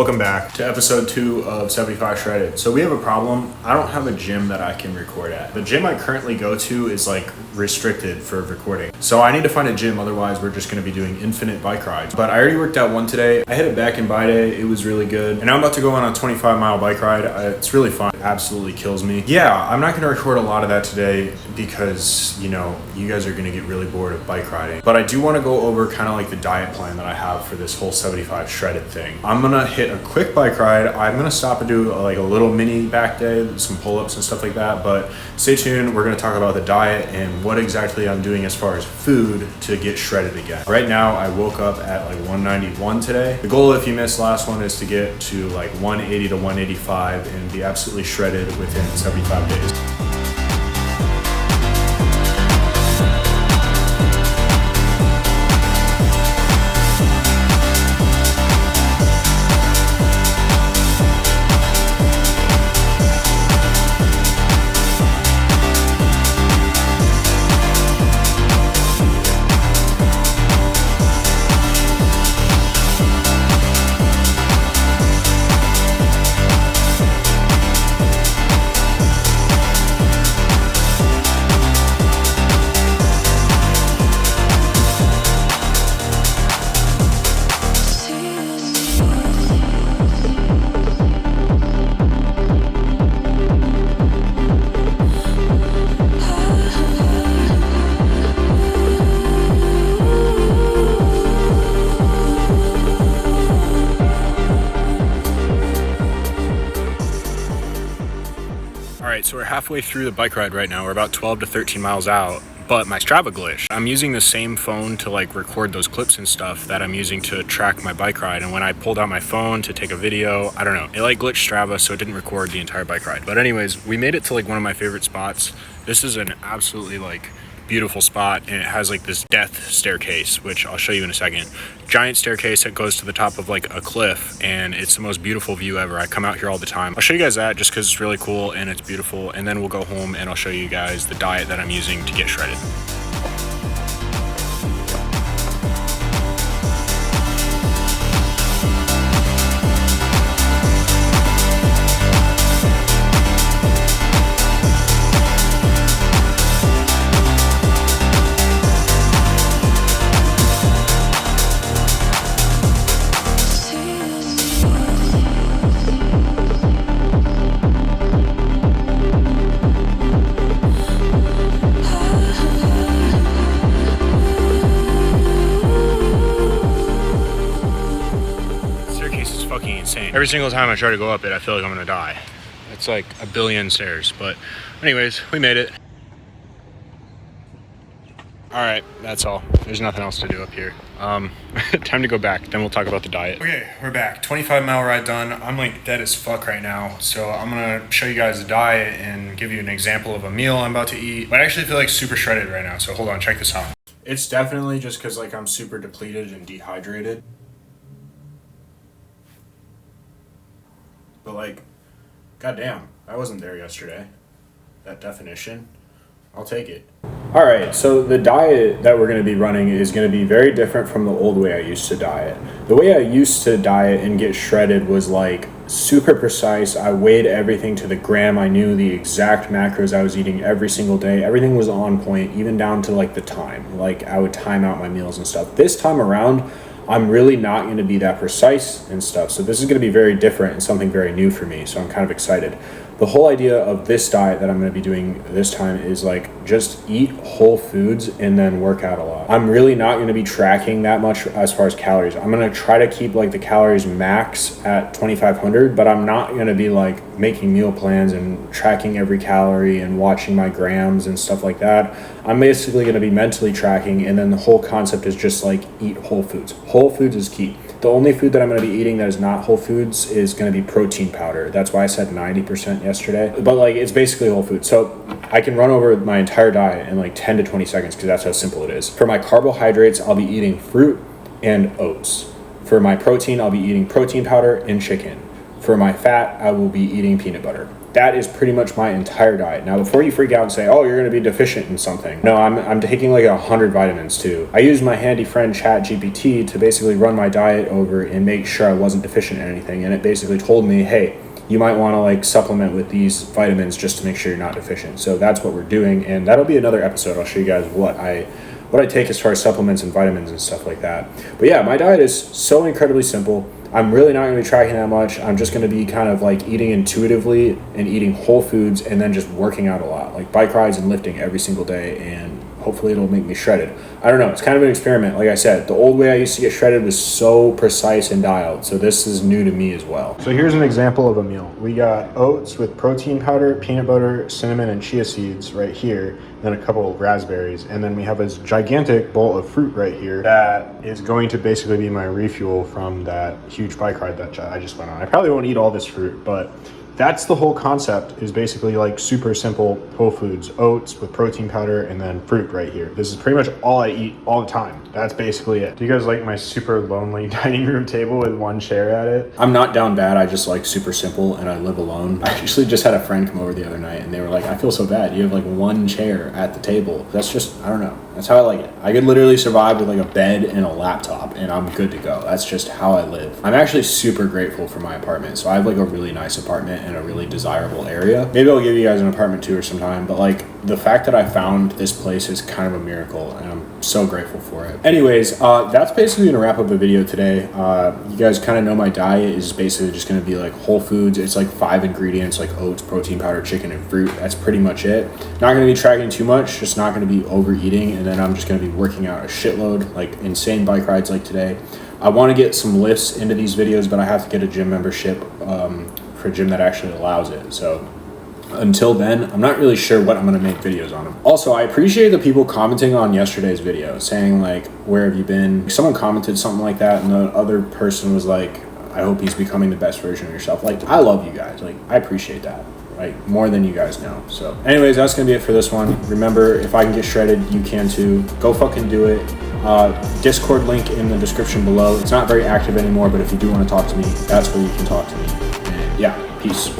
Welcome back to episode 2 of 75 Shredded. So we have a problem. I don't have a gym that I can record at. The gym I currently go to is like restricted for recording. So I need to find a gym, otherwise we're just gonna be doing infinite bike rides. But I already worked out one today. I hit it back in Bi Day, it was really good. And now I'm about to go on a 25-mile bike ride. It's really fun, it absolutely kills me. Yeah, I'm not gonna record a lot of that today because, you know, you guys are gonna get really bored of bike riding. But I do wanna go over kind of like the diet plan that I have for this whole 75 Shredded thing. I'm gonna hit a quick bike ride. I'm gonna stop and do like a little mini back day, some pull-ups and stuff like that, but stay tuned. We're gonna talk about the diet and what exactly I'm doing as far as food to get shredded again. Right now, I woke up at like 191 today. The goal, if you missed last one, is to get to like 180 to 185 and be absolutely shredded within 75 days. So we're halfway through the bike ride right now. We're about 12 to 13 miles out, but my Strava glitched. I'm using the same phone to like record those clips and stuff that I'm using to track my bike ride. And when I pulled out my phone to take a video, I don't know, it like glitched Strava, so it didn't record the entire bike ride. But anyways, we made it to like one of my favorite spots. This is an absolutely like beautiful spot, and it has like this death staircase, which I'll show you in a second. Giant staircase that goes to the top of like a cliff, and it's the most beautiful view ever. I come out here all the time. I'll show you guys that just because it's really cool and it's beautiful, and then we'll go home and I'll show you guys the diet that I'm using to get shredded. Insane. Every single time I try to go up it, I feel like I'm gonna die. It's like a billion stairs, but anyways, we made it. All right, that's all. There's nothing else to do up here. Time to go back, then we'll talk about the diet. Okay, we're back. 25-mile ride done. I'm like dead as fuck right now, so I'm gonna show you guys the diet and give you an example of a meal I'm about to eat. But I actually feel like super shredded right now, so hold on, check this out. It's definitely just because like I'm super depleted and dehydrated. But like, goddamn, I wasn't there yesterday. That definition, I'll take it. All right, so the diet that we're gonna be running is gonna be very different from the old way I used to diet. The way I used to diet and get shredded was like super precise. I weighed everything to the gram. I knew the exact macros I was eating every single day. Everything was on point, even down to like the time. Like I would time out my meals and stuff. This time around, I'm really not going to be that precise and stuff. So this is going to be very different and something very new for me. So I'm kind of excited. The whole idea of this diet that I'm going to be doing this time is like just eat whole foods and then work out a lot. I'm really not going to be tracking that much as far as calories. I'm going to try to keep like the calories max at 2,500, but I'm not going to be like making meal plans and tracking every calorie and watching my grams and stuff like that. I'm basically going to be mentally tracking, and then the whole concept is just like eat whole foods. Whole foods is key. The only food that I'm going to be eating that is not whole foods is going to be protein powder. That's why I said 90% yesterday. But like it's basically whole food. So I can run over my entire diet in like 10 to 20 seconds because that's how simple it is. For my carbohydrates, I'll be eating fruit and oats. For my protein, I'll be eating protein powder and chicken. For my fat, I will be eating peanut butter. That is pretty much my entire diet. Now, before you freak out and say, oh, you're going to be deficient in something. No, I'm taking like 100 vitamins too. I used my handy friend ChatGPT to basically run my diet over and make sure I wasn't deficient in anything. And it basically told me, hey, you might want to like supplement with these vitamins just to make sure you're not deficient. So that's what we're doing. And that'll be another episode. I'll show you guys what I take as far as supplements and vitamins and stuff like that. But yeah, my diet is so incredibly simple. I'm really not going to be tracking that much. I'm just going to be kind of like eating intuitively and eating whole foods and then just working out a lot, like bike rides and lifting every single day, and hopefully it'll make me shredded. I don't know. It's kind of an experiment. Like I said, the old way I used to get shredded was so precise and dialed. So this is new to me as well. So here's an example of a meal. We got oats with protein powder, peanut butter, cinnamon, and chia seeds right here. Then a couple of raspberries. And then we have this gigantic bowl of fruit right here that is going to basically be my refuel from that huge bike ride that I just went on. I probably won't eat all this fruit, but that's the whole concept, is basically like super simple whole foods, oats with protein powder, and then fruit right here. This is pretty much all I eat all the time. That's basically it. Do you guys like my super lonely dining room table with one chair at it? I'm not down bad. I just like super simple and I live alone. I actually just had a friend come over the other night and they were like, I feel so bad. You have like one chair at the table. That's just, I don't know. That's how I like it. I could literally survive with like a bed and a laptop and I'm good to go. That's just how I live. I'm actually super grateful for my apartment. So I have like a really nice apartment in a really desirable area. Maybe I'll give you guys an apartment tour sometime, but like the fact that I found this place is kind of a miracle and I'm so grateful for it. Anyways, that's basically gonna wrap up the video today. You guys kind of know my diet is basically just gonna be like whole foods. It's like 5 ingredients, like oats, protein powder, chicken, and fruit. That's pretty much it. Not gonna be tracking too much, just not gonna be overeating, and then I'm just gonna be working out a shitload, like insane bike rides like today. I want to get some lifts into these videos, but I have to get a gym membership for a gym that actually allows it. So until then, I'm not really sure what I'm going to make videos on them. Also, I appreciate the people commenting on yesterday's video saying like, where have you been? Someone commented something like that and the other person was like, I hope he's becoming the best version of yourself. Like, I love you guys. Like, I appreciate that. Like, more than you guys know. So anyways, that's gonna be it for this one. Remember, if I can get shredded, you can too. Go fucking do it. Discord link in the description below. It's not very active anymore, but if you do want to talk to me, that's where you can talk to me. And yeah, peace.